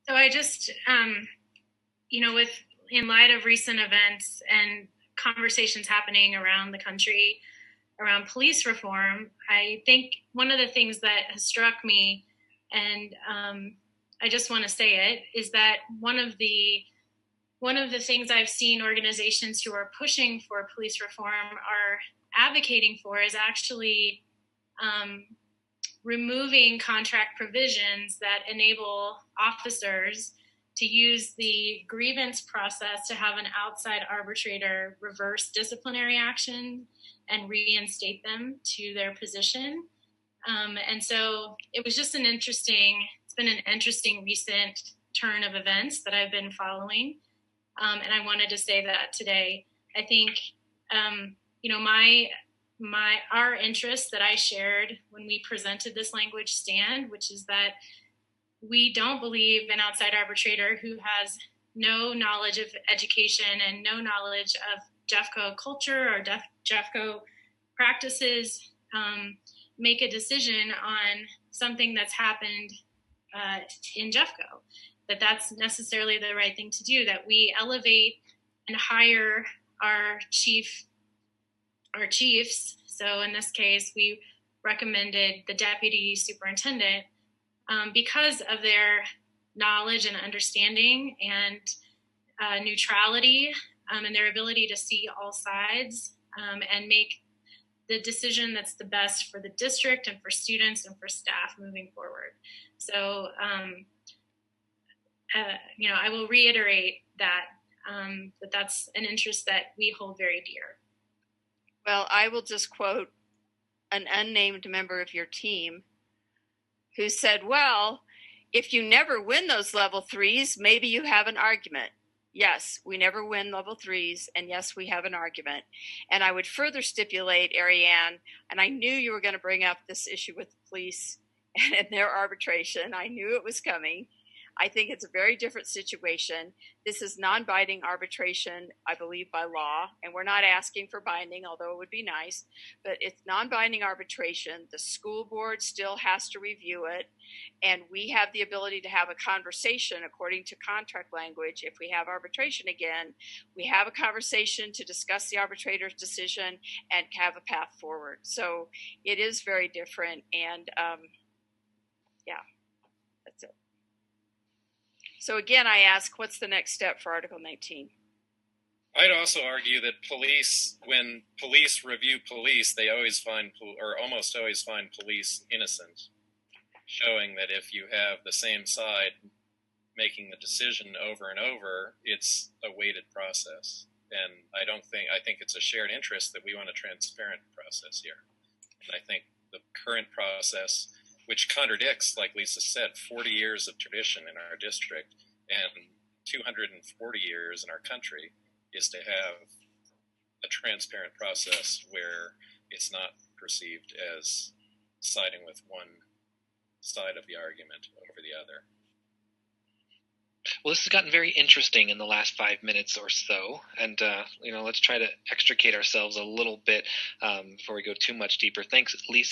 So I just, with in light of recent events and conversations happening around the country around police reform, I think one of the things that has struck me, and I just want to say it, is that one of the things I've seen organizations who are pushing for police reform are advocating for is actually removing contract provisions that enable officers to use the grievance process to have an outside arbitrator reverse disciplinary action and reinstate them to their position. And so it was just it's been an interesting recent turn of events that I've been following. And I wanted to say that today. I think, our interest that I shared when we presented this language stand, which is that we don't believe an outside arbitrator who has no knowledge of education and no knowledge of JEFCO culture or JEFCO practices make a decision on something that's happened in JEFCO, that's necessarily the right thing to do, that we elevate and hire our chiefs. So in this case, we recommended the deputy superintendent because of their knowledge and understanding and neutrality and their ability to see all sides and make the decision that's the best for the district and for students and for staff moving forward. So, I will reiterate that that's an interest that we hold very dear. Well, I will just quote an unnamed member of your team who said, well, if you never win those level 3s, maybe you have an argument. Yes, we never win level 3s, and yes, we have an argument. And I would further stipulate, Ariane, and I knew you were going to bring up this issue with the police and their arbitration. I knew it was coming. I think it's a very different situation. This is non-binding arbitration, I believe, by law, and we're not asking for binding, although it would be nice, but it's non-binding arbitration. The school board still has to review it, and we have the ability to have a conversation according to contract language. If we have arbitration again, we have a conversation to discuss the arbitrator's decision and have a path forward. So it is very different, and yeah, that's it. So again, I ask, what's the next step for Article 19? I'd also argue that when police review police, they always find, or almost always find police innocent, showing that if you have the same side making the decision over and over, it's a weighted process. And I think it's a shared interest that we want a transparent process here. And I think the current process, which contradicts, like Lisa said, 40 years of tradition in our district and 240 years in our country, is to have a transparent process where it's not perceived as siding with one side of the argument over the other. Well, this has gotten very interesting in the last 5 minutes or so, and let's try to extricate ourselves a little bit before we go too much deeper. Thanks, Lisa.